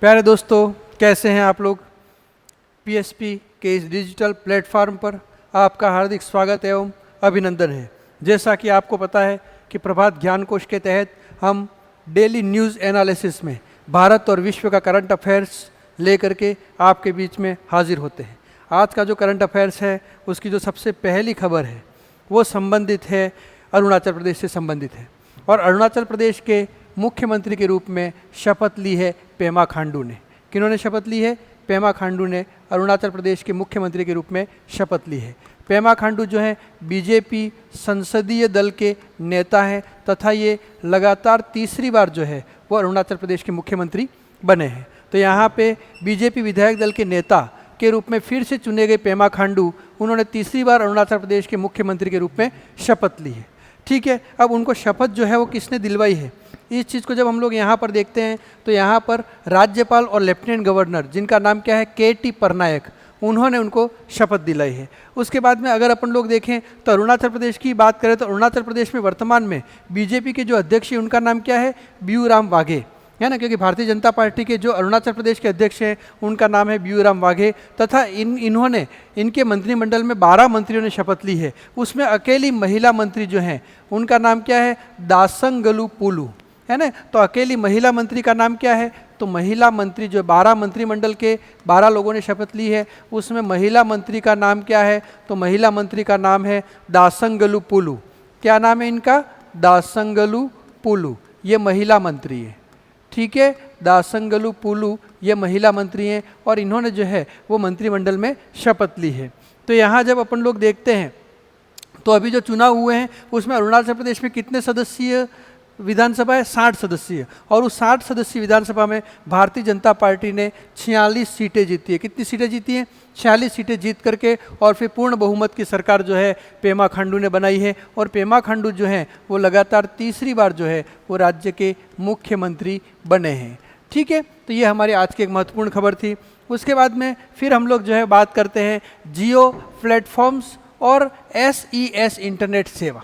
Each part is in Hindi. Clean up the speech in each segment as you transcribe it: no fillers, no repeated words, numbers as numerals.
प्यारे दोस्तों, कैसे हैं आप लोग। पीएसपी के इस डिजिटल प्लेटफॉर्म पर आपका हार्दिक स्वागत एवं अभिनंदन है। जैसा कि आपको पता है कि प्रभात ज्ञान कोश के तहत हम डेली न्यूज़ एनालिसिस में भारत और विश्व का करंट अफेयर्स लेकर के आपके बीच में हाजिर होते हैं। आज का जो करंट अफेयर्स है उसकी जो सबसे पहली खबर है वो संबंधित है अरुणाचल प्रदेश से संबंधित है। और अरुणाचल प्रदेश के मुख्यमंत्री के रूप में शपथ ली है पेमा खांडू ने। किन्होंने शपथ ली है? पेमा खांडू ने अरुणाचल प्रदेश के मुख्यमंत्री के रूप में शपथ ली है। पेमा खांडू जो है बीजेपी संसदीय दल के नेता हैं तथा ये लगातार तीसरी बार जो है वो अरुणाचल प्रदेश के मुख्यमंत्री बने हैं। तो यहाँ पे बीजेपी विधायक दल के नेता के रूप में फिर से चुने गए पेमा खांडू, उन्होंने तीसरी बार अरुणाचल प्रदेश के मुख्यमंत्री के रूप में शपथ ली है। ठीक है, अब उनको शपथ जो है वो किसने दिलवाई है, इस चीज़ को जब हम लोग यहाँ पर देखते हैं तो यहाँ पर राज्यपाल और लेफ्टिनेंट गवर्नर, जिनका नाम क्या है के.टी. परनायक, उन्होंने उनको शपथ दिलाई है। उसके बाद में अगर अपन लोग देखें तो अरुणाचल प्रदेश की बात करें तो अरुणाचल प्रदेश में वर्तमान में बीजेपी के जो अध्यक्ष हैं उनका नाम क्या है, बियूराम वाघे, है ना। क्योंकि भारतीय जनता पार्टी के जो अरुणाचल प्रदेश के अध्यक्ष हैं उनका नाम है बियूराम वाघे तथा इन्होंने इनके मंत्रिमंडल में 12 मंत्रियों ने शपथ ली है। उसमें अकेली महिला मंत्री जो हैं उनका नाम क्या है, दासंगलु पुलू, है ना। तो अकेली महिला मंत्री का नाम क्या है, तो महिला मंत्री जो 12 मंत्रिमंडल के 12 लोगों ने शपथ ली है उसमें महिला मंत्री का नाम क्या है, तो महिला मंत्री का नाम है दासंगलु पुलू। क्या नाम है इनका, दासंगलु पुलू, ये महिला मंत्री है। ठीक है, दासंगलु पुलू ये महिला मंत्री हैं और इन्होंने जो है वो मंत्रिमंडल में शपथ ली है। तो यहाँ जब अपन लोग देखते हैं तो अभी जो चुनाव हुए हैं उसमें अरुणाचल प्रदेश में कितने सदस्यीय विधानसभा है, 60 सदस्यीय। और उस 60 सदस्यीय विधानसभा में भारतीय जनता पार्टी ने 46 सीटें जीती है। कितनी सीटें जीती हैं, 46 सीटें जीत करके और फिर पूर्ण बहुमत की सरकार जो है पेमा खांडू ने बनाई है। और पेमा खांडू जो हैं वो लगातार तीसरी बार जो है वो राज्य के मुख्यमंत्री बने हैं। ठीक है, तो ये हमारी आज की एक महत्वपूर्ण खबर थी। उसके बाद में फिर हम लोग जो है बात करते हैं जियो प्लेटफॉर्म्स और SES इंटरनेट सेवा,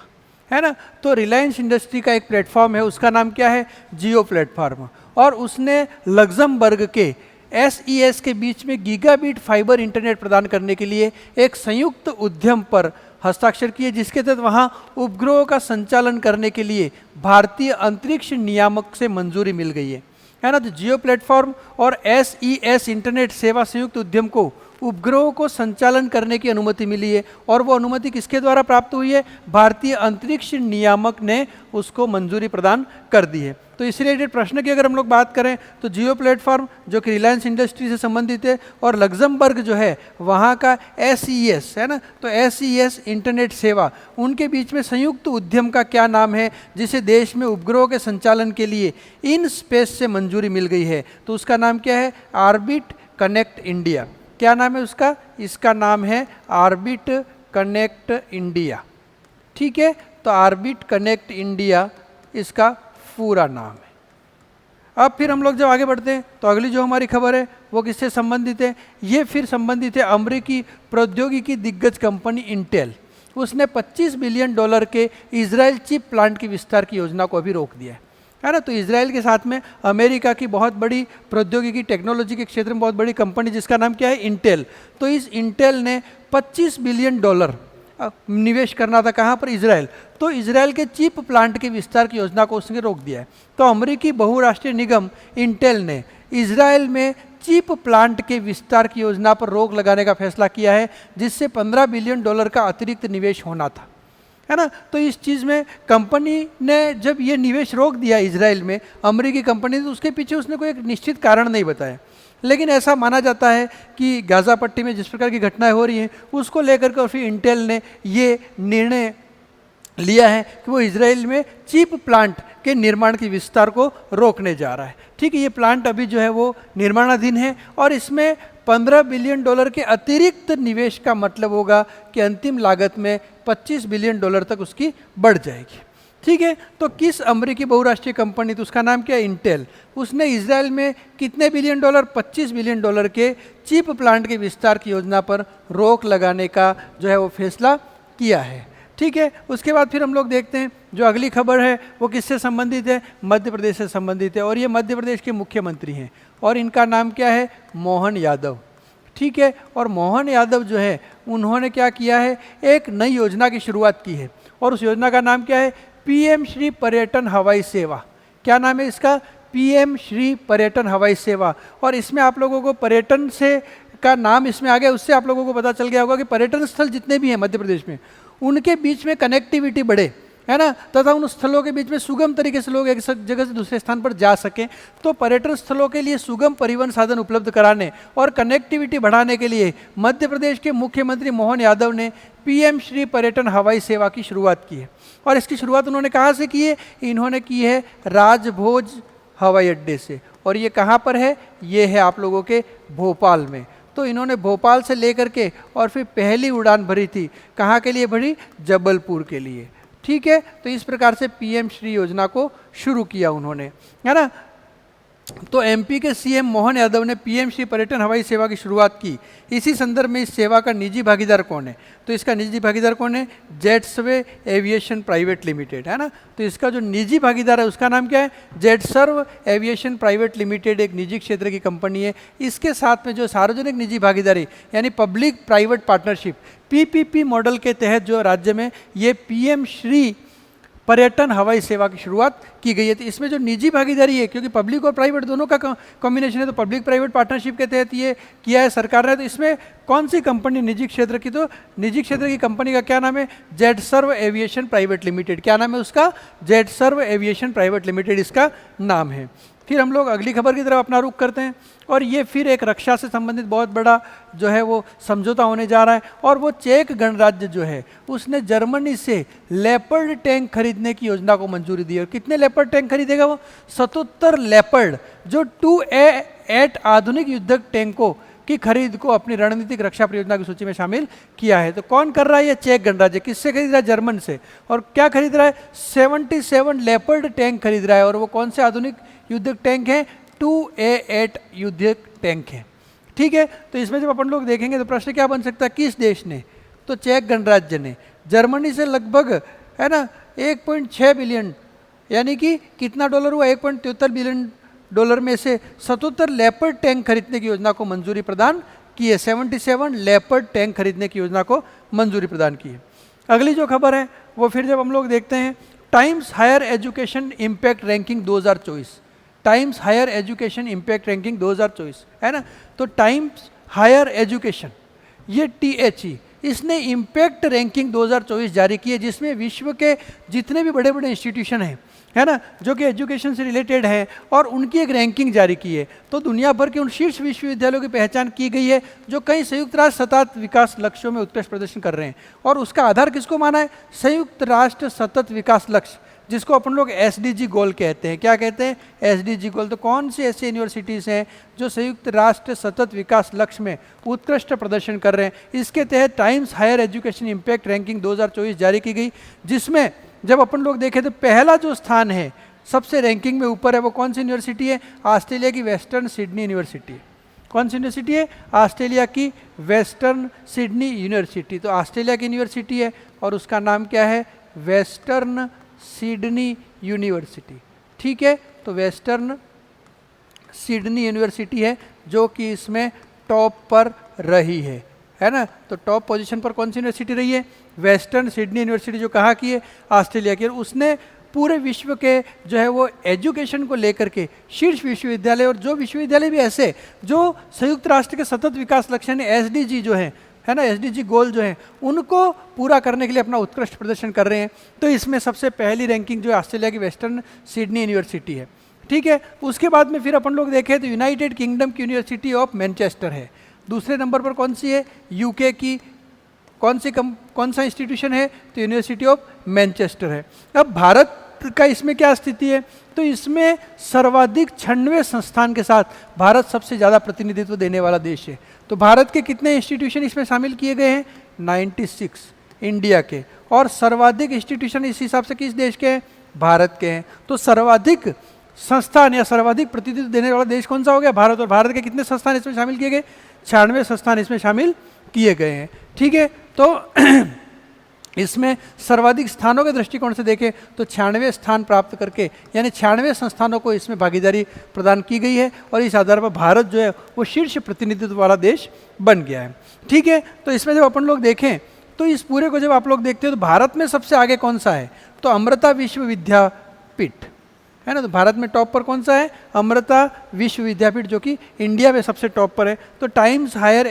है ना। तो रिलायंस इंडस्ट्री का एक प्लेटफॉर्म है, उसका नाम क्या है, जियो प्लेटफॉर्म, और उसने लग्जमबर्ग के SES के बीच में गीगाबिट फाइबर इंटरनेट प्रदान करने के लिए एक संयुक्त उद्यम पर हस्ताक्षर किए, जिसके तहत वहाँ उपग्रहों का संचालन करने के लिए भारतीय अंतरिक्ष नियामक से मंजूरी मिल गई है ना। तो जियो प्लेटफॉर्म और SES इंटरनेट सेवा संयुक्त उद्यम को उपग्रहों को संचालन करने की अनुमति मिली है और वो अनुमति किसके द्वारा प्राप्त हुई है, भारतीय अंतरिक्ष नियामक ने उसको मंजूरी प्रदान कर दी है। तो इस रिलेटेड प्रश्न की अगर हम लोग बात करें तो जियो प्लेटफॉर्म जो कि रिलायंस इंडस्ट्री से संबंधित है और लग्जमबर्ग जो है वहाँ का SES, है ना। तो SES इंटरनेट सेवा, उनके बीच में संयुक्त उद्यम का क्या नाम है जिसे देश में उपग्रहों के संचालन के लिए इन स्पेस से मंजूरी मिल गई है, तो उसका नाम क्या है, ऑर्बिट कनेक्ट इंडिया। क्या नाम है उसका, इसका नाम है ऑर्बिट कनेक्ट इंडिया। ठीक है, तो ऑर्बिट कनेक्ट इंडिया इसका पूरा नाम है। अब फिर हम लोग जब आगे बढ़ते हैं तो अगली जो हमारी खबर है वो किससे संबंधित है, ये फिर संबंधित है अमेरिकी प्रौद्योगिकी दिग्गज कंपनी इंटेल। उसने $25 बिलियन के इजराइल चिप प्लांट की विस्तार की योजना को अभी रोक दिया है ना। तो इजराइल के साथ में अमेरिका की बहुत बड़ी प्रौद्योगिकी टेक्नोलॉजी के क्षेत्र में बहुत बड़ी कंपनी जिसका नाम क्या है, इंटेल। तो इस इंटेल ने $25 बिलियन निवेश करना था, कहाँ पर, इजराइल। तो इजराइल के चिप प्लांट के विस्तार की योजना को उसने रोक दिया है। तो अमेरिकी बहुराष्ट्रीय निगम इंटेल ने इजराइल में चिप प्लांट के विस्तार की योजना पर रोक लगाने का फैसला किया है, जिससे $15 बिलियन का अतिरिक्त निवेश होना था, है ना। तो इस चीज़ में कंपनी ने जब ये निवेश रोक दिया इजराइल में, अमेरिकी कंपनी ने, तो उसके पीछे उसने कोई एक निश्चित कारण नहीं बताया। लेकिन ऐसा माना जाता है कि गाज़ा पट्टी में जिस प्रकार की घटनाएं हो रही हैं उसको लेकर के फिर इंटेल ने ये निर्णय लिया है कि वो इजराइल में चिप प्लांट के निर्माण के विस्तार को रोकने जा रहा है। ठीक है, ये प्लांट अभी जो है वो निर्माणाधीन है और इसमें $15 बिलियन के अतिरिक्त निवेश का मतलब होगा कि अंतिम लागत में $25 बिलियन तक उसकी बढ़ जाएगी। ठीक है, तो किस अमेरिकी बहुराष्ट्रीय कंपनी, तो उसका नाम क्या है, इंटेल, उसने इजराइल में कितने बिलियन डॉलर, $25 बिलियन के चिप प्लांट के विस्तार की योजना पर रोक लगाने का जो है वो फैसला किया है। ठीक है, उसके बाद फिर हम लोग देखते हैं जो अगली खबर है वो किससे संबंधित है, मध्य प्रदेश से संबंधित है। और ये मध्य प्रदेश के मुख्यमंत्री हैं और इनका नाम क्या है, मोहन यादव। ठीक है, और मोहन यादव जो है उन्होंने क्या किया है, एक नई योजना की शुरुआत की है और उस योजना का नाम क्या है, पीएम श्री पर्यटन हवाई सेवा। क्या नाम है इसका, पीएम श्री पर्यटन हवाई सेवा। और इसमें आप लोगों को पर्यटन से का नाम इसमें आ गया, उससे आप लोगों को पता चल गया होगा कि पर्यटन स्थल जितने भी हैं मध्य प्रदेश में उनके बीच में कनेक्टिविटी बढ़े, है ना, तथा उन स्थलों के बीच में सुगम तरीके से लोग एक जगह से दूसरे स्थान पर जा सकें। तो पर्यटन स्थलों के लिए सुगम परिवहन साधन उपलब्ध कराने और कनेक्टिविटी बढ़ाने के लिए मध्य प्रदेश के मुख्यमंत्री मोहन यादव ने पीएम श्री पर्यटन हवाई सेवा की शुरुआत की है। और इसकी शुरुआत उन्होंने कहाँ से की है, इन्होंने की है राजभोज हवाई अड्डे से। और ये कहाँ पर है, ये है आप लोगों के भोपाल में। तो इन्होंने भोपाल से लेकर के और फिर पहली उड़ान भरी थी, कहाँ के लिए भरी, जबलपुर के लिए। ठीक है, तो इस प्रकार से पीएम श्री योजना को शुरू किया उन्होंने, है ना। तो एमपी के सीएम मोहन यादव ने पीएम श्री पर्यटन हवाई सेवा की शुरुआत की। इसी संदर्भ में इस सेवा का निजी भागीदार कौन है, तो इसका निजी भागीदार कौन है, जेटसवे एविएशन प्राइवेट लिमिटेड, है ना। तो इसका जो निजी भागीदार है उसका नाम क्या है, जेटसर्व एविएशन प्राइवेट लिमिटेड, एक निजी क्षेत्र की कंपनी है। इसके साथ में जो सार्वजनिक निजी भागीदारी यानी public private partnership PPP model के तहत जो राज्य में ये पीएम श्री पर्यटन हवाई सेवा की शुरुआत की गई है। तो इसमें जो निजी भागीदारी है, क्योंकि पब्लिक और प्राइवेट दोनों का कॉम्बिनेशन है, तो पब्लिक प्राइवेट पार्टनरशिप के तहत ये किया है सरकार ने। तो इसमें कौन सी कंपनी निजी क्षेत्र की, तो निजी क्षेत्र की कंपनी का क्या नाम है, जेटसर्व एविएशन प्राइवेट लिमिटेड। क्या नाम है उसका, जेटसर्व एविएशन प्राइवेट लिमिटेड इसका नाम है। फिर हम लोग अगली खबर की तरफ अपना रुख करते हैं और ये फिर एक रक्षा से संबंधित बहुत बड़ा जो है वो समझौता होने जा रहा है। और वो चेक गणराज्य जो है उसने जर्मनी से लेपर्ड टैंक खरीदने की योजना को मंजूरी दी। और कितने लेपर्ड टैंक खरीदेगा वो, 77 लेपर्ड, जो 2A8 आधुनिक युद्धक टैंकों की खरीद को अपनी रणनीतिक रक्षा परियोजना की सूची में शामिल किया है। तो कौन कर रहा है, ये चेक गणराज्य। किससे खरीद रहा है, जर्मन से। और क्या खरीद रहा है, 77 लेपर्ड टैंक खरीद रहा है। और वो कौन से आधुनिक युद्धक टैंक हैं, 2A8 युद्धक टैंक हैं। ठीक है, तो इसमें जब अपन लोग देखेंगे तो प्रश्न क्या बन सकता है, किस देश ने, तो चेक गणराज्य ने जर्मनी से लगभग, है ना, 1.6 बिलियन यानी कि कितना डॉलर हुआ, 1.73 बिलियन डॉलर में से 77 लेपर्ड टैंक खरीदने की योजना को मंजूरी प्रदान की है। 77 लेपर्ड टैंक खरीदने की योजना को मंजूरी प्रदान की है। अगली जो खबर है वो फिर जब हम लोग देखते हैं, Times Higher Education impact ranking 2024, Times Higher Education impact ranking 2024, है ना। तो टाइम्स हायर एजुकेशन, ये THE, इसने इम्पैक्ट रैंकिंग 2024 जारी की है, जिसमें विश्व के जितने भी बड़े बड़े इंस्टीट्यूशन हैं, है ना, जो कि एजुकेशन से रिलेटेड है, और उनकी एक रैंकिंग जारी की है। तो दुनिया भर के उन शीर्ष विश्वविद्यालयों की पहचान की गई है जो कई संयुक्त राष्ट्र सतत विकास लक्ष्यों में उत्कृष्ट प्रदर्शन कर रहे हैं। और उसका आधार किसको माना है, संयुक्त राष्ट्र सतत विकास लक्ष्य, जिसको अपन लोग SDG गोल कहते हैं। क्या कहते हैं, SDG गोल। तो कौन सी ऐसी यूनिवर्सिटीज़ हैं जो संयुक्त राष्ट्र सतत विकास लक्ष्य में उत्कृष्ट प्रदर्शन कर रहे हैं, इसके तहत Times Higher Education impact ranking 2024 जारी की गई, जिसमें जब अपन लोग देखें तो पहला जो स्थान है सबसे रैंकिंग में ऊपर है वो कौन सी यूनिवर्सिटी है, ऑस्ट्रेलिया की वेस्टर्न सिडनी यूनिवर्सिटी। कौन सी यूनिवर्सिटी है, ऑस्ट्रेलिया की वेस्टर्न सिडनी यूनिवर्सिटी। तो ऑस्ट्रेलिया की यूनिवर्सिटी है और उसका नाम क्या है, वेस्टर्न सिडनी यूनिवर्सिटी। ठीक है, तो वेस्टर्न सिडनी यूनिवर्सिटी है जो कि इसमें टॉप पर रही है ना। तो टॉप पोजीशन पर कौन सी यूनिवर्सिटी रही है, वेस्टर्न सिडनी यूनिवर्सिटी, जो कहाँ की है, ऑस्ट्रेलिया की। उसने पूरे विश्व के जो है वो एजुकेशन को लेकर के शीर्ष विश्वविद्यालय, और जो विश्वविद्यालय भी ऐसे जो संयुक्त राष्ट्र के सतत विकास लक्ष्य यानी SDG जो है ना, SDG गोल जो है उनको पूरा करने के लिए अपना उत्कृष्ट प्रदर्शन कर रहे हैं। तो इसमें सबसे पहली रैंकिंग जो ऑस्ट्रेलिया की वेस्टर्न सिडनी यूनिवर्सिटी है। ठीक है, उसके बाद में फिर अपन लोग देखें तो यूनाइटेड किंगडम की यूनिवर्सिटी ऑफ मैनचेस्टर है। दूसरे नंबर पर कौन सी है, UK की कौन सा इंस्टीट्यूशन है, तो यूनिवर्सिटी ऑफ मैनचेस्टर है। अब भारत का इसमें क्या स्थिति है, तो इसमें सर्वाधिक 96 संस्थान के साथ भारत सबसे ज़्यादा प्रतिनिधित्व देने वाला देश है। तो भारत के कितने इंस्टीट्यूशन इसमें शामिल किए गए हैं, 96 इंडिया के, और सर्वाधिक इंस्टीट्यूशन इस हिसाब से किस देश के हैं, भारत के हैं। तो सर्वाधिक संस्थान या सर्वाधिक प्रतिनिधित्व देने वाला देश कौन सा हो गया, भारत। और भारत के कितने संस्थान इसमें शामिल किए गए, 96 संस्थान इसमें शामिल किए गए हैं। ठीक है, तो इसमें सर्वाधिक स्थानों के दृष्टिकोण से देखें तो 96 स्थान प्राप्त करके, यानी 96 संस्थानों को इसमें भागीदारी प्रदान की गई है और इस आधार पर भारत जो है वो शीर्ष प्रतिनिधित्व वाला देश बन गया है। ठीक है, तो इसमें जब अपन लोग देखें तो इस पूरे को जब आप लोग देखते हो तो भारत में सबसे आगे कौन सा है, तो अमृता विश्व विद्यापीठ है ना। तो भारत में टॉप पर कौन सा है, अमृता विश्व विद्यापीठ, जो कि इंडिया में सबसे टॉप पर है। तो Times Higher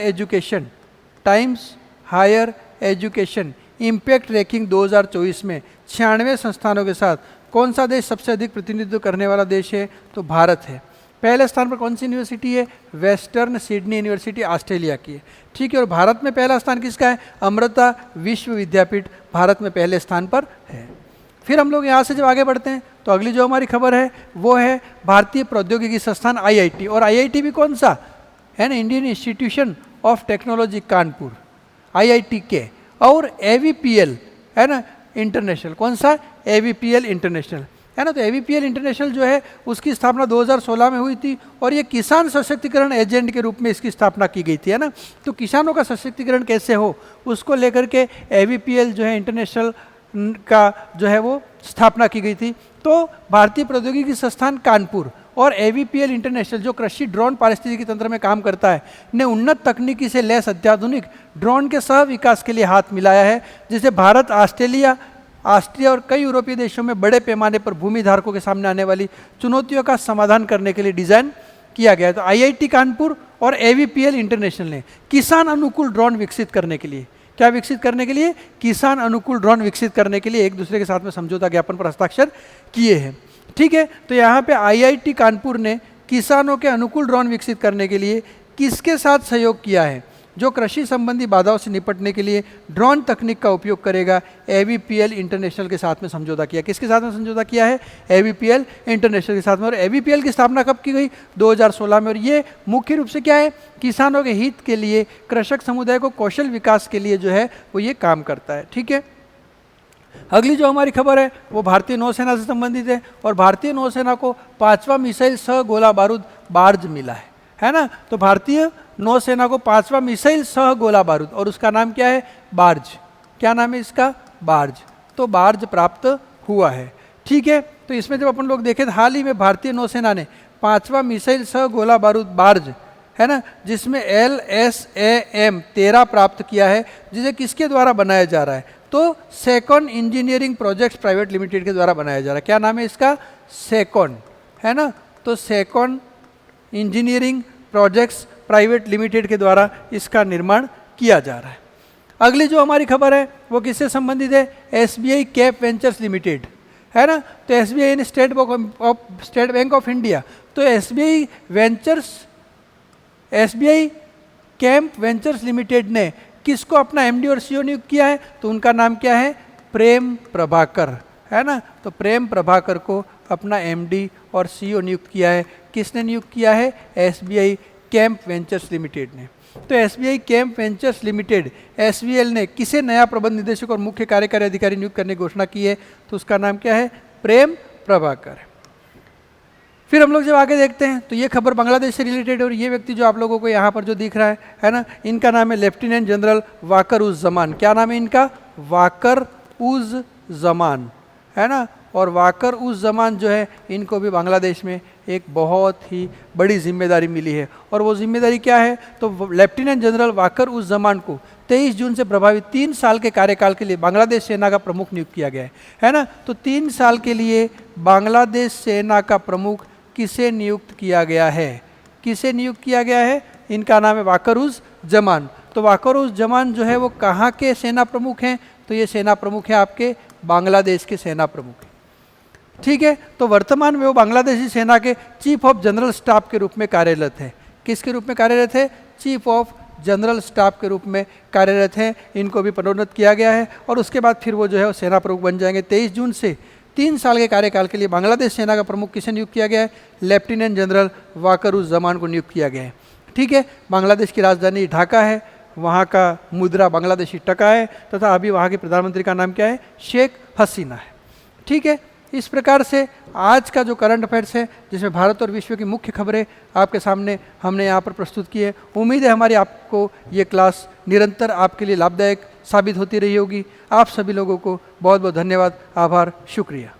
Education impact ranking 2024 में 96 संस्थानों के साथ कौन सा देश सबसे अधिक प्रतिनिधित्व करने वाला देश है, तो भारत है। पहले स्थान पर कौन सी यूनिवर्सिटी है, वेस्टर्न सिडनी यूनिवर्सिटी ऑस्ट्रेलिया की है। ठीक है, और भारत में पहला स्थान किसका है, अमृता विश्व विद्यापीठ भारत में पहले स्थान पर है। फिर हम लोग यहाँ से जब आगे बढ़ते हैं तो अगली जो हमारी खबर है वो है भारतीय प्रौद्योगिकी संस्थान IIT, और IIT भी कौन सा है ना, Indian institution of technology Kanpur IIT के, और AVPL है ना इंटरनेशनल, कौन सा, AVPL इंटरनेशनल है ना। तो AVPL इंटरनेशनल जो है उसकी स्थापना 2016 में हुई थी और ये किसान सशक्तिकरण एजेंट के रूप में इसकी स्थापना की गई थी है ना। तो किसानों का सशक्तिकरण कैसे हो उसको लेकर के AVPL जो है इंटरनेशनल का जो है वो स्थापना की गई थी। तो भारतीय प्रौद्योगिकी संस्थान कानपुर और AVPL इंटरनेशनल जो कृषि ड्रोन पारिस्थितिकी तंत्र में काम करता है ने उन्नत तकनीकी से लैस अत्याधुनिक ड्रोन के सह विकास के लिए हाथ मिलाया है, जिसे भारत, ऑस्ट्रिया और कई यूरोपीय देशों में बड़े पैमाने पर भूमि धारकों के सामने आने वाली चुनौतियों का समाधान करने के लिए डिजाइन किया गया है। तो IIT कानपुर और AVPL इंटरनेशनल ने किसान अनुकूल ड्रोन विकसित करने के लिए, क्या विकसित करने के लिए, किसान अनुकूल ड्रोन विकसित करने के लिए एक दूसरे के साथ में समझौता ज्ञापन पर हस्ताक्षर किए हैं। ठीक है, तो यहाँ पे IIT कानपुर ने किसानों के अनुकूल ड्रोन विकसित करने के लिए किसके साथ सहयोग किया है, जो कृषि संबंधी बाधाओं से निपटने के लिए ड्रोन तकनीक का उपयोग करेगा, AVPL इंटरनेशनल के साथ में समझौता किया। किसके साथ में समझौता किया है, AVPL इंटरनेशनल के साथ में। और AVPL की स्थापना कब की गई, 2016 में। और ये मुख्य रूप से क्या है, किसानों के हित के लिए, कृषक समुदाय को कौशल विकास के लिए जो है वो ये काम करता है। ठीक है, अगली जो हमारी खबर है वो भारतीय नौसेना से संबंधित है और भारतीय नौसेना को 5वां मिसाइल सह गोला बारूद बार्ज मिला है ना। तो भारतीय नौसेना को 5वां मिसाइल सह गोला बारूद, और उसका नाम क्या है, बार्ज। क्या नाम है इसका, बार्ज। तो बार्ज प्राप्त हुआ है। ठीक है, तो इसमें जब अपन लोग देखें तो हाल ही में भारतीय नौसेना ने 5वां मिसाइल सह गोला बारूद बार्ज है ना, जिसमें LSAM 13 प्राप्त किया है, जिसे किसके द्वारा बनाया जा रहा है, तो सेकॉन इंजीनियरिंग प्रोजेक्ट्स प्राइवेट लिमिटेड के द्वारा बनाया जा रहा है। क्या नाम है इसका, सेकॉन है ना। तो सेकॉन इंजीनियरिंग प्रोजेक्ट्स प्राइवेट लिमिटेड के द्वारा इसका निर्माण किया जा रहा है। अगली जो हमारी खबर है वो किससे संबंधित है, SBI कैप वेंचर्स लिमिटेड है ना। तो SBI यानी स्टेट बैंक ऑफ इंडिया। तो SBI कैप वेंचर्स लिमिटेड ने किसको अपना MD और CEO नियुक्त किया है, तो उनका नाम क्या है, प्रेम प्रभाकर है ना। तो प्रेम प्रभाकर को अपना MD और CEO नियुक्त किया है। किसने नियुक्त किया है, SBI कैप वेंचर्स लिमिटेड ने। तो SBI cap ventures limited SVL ने किसे नया प्रबंध निदेशक और मुख्य कार्यकारी अधिकारी नियुक्त करने की घोषणा की है, तो उसका नाम क्या है, प्रेम प्रभाकर। फिर हम लोग जब आगे देखते हैं तो ये खबर बांग्लादेश से रिलेटेड है और ये व्यक्ति जो आप लोगों को यहाँ पर जो दिख रहा है ना, इनका नाम है लेफ्टिनेंट जनरल वाकर उज जमान। क्या नाम है इनका, वाकर उज जमान है ना। और वाकर उज जमान जो है इनको भी बांग्लादेश में एक बहुत ही बड़ी जिम्मेदारी मिली है। और वो जिम्मेदारी क्या है, तो लेफ्टिनेंट जनरल वाकर उज जमान को 23 जून से प्रभावित 3 साल के कार्यकाल के लिए बांग्लादेश सेना का प्रमुख नियुक्त किया गया है ना। तो 3 साल के लिए बांग्लादेश सेना का प्रमुख किसे नियुक्त किया गया है, किसे नियुक्त किया गया है, इनका नाम है वाकर उज जमान। तो वाकर उज जमान जो है वो कहाँ के सेना प्रमुख हैं, तो ये सेना प्रमुख है आपके बांग्लादेश के सेना प्रमुख। ठीक है, तो वर्तमान में वो बांग्लादेशी सेना के चीफ ऑफ जनरल स्टाफ के रूप में कार्यरत है। किसके रूप में कार्यरत है, चीफ ऑफ जनरल स्टाफ के रूप में कार्यरत हैं। इनको भी पदोन्नत किया गया है और उसके बाद फिर वो जो है वो सेना प्रमुख बन जाएंगे। 23 जून से 3 साल के कार्यकाल के लिए बांग्लादेश सेना का प्रमुख किसे नियुक्त किया गया है, लेफ्टिनेंट जनरल वाकर उज जमान को नियुक्त किया गया है। ठीक है, बांग्लादेश की राजधानी ढाका है, वहाँ का मुद्रा बांग्लादेशी टका है तथा अभी वहाँ के प्रधानमंत्री का नाम क्या है, शेख हसीना है। ठीक है, इस प्रकार से आज का जो करंट अफेयर्स है, जिसमें भारत और विश्व की मुख्य खबरें आपके सामने हमने यहाँ पर प्रस्तुत की है। उम्मीद है हमारी आपको ये क्लास निरंतर आपके लिए लाभदायक साबित होती रही होगी। आप सभी लोगों को बहुत बहुत धन्यवाद, आभार, शुक्रिया।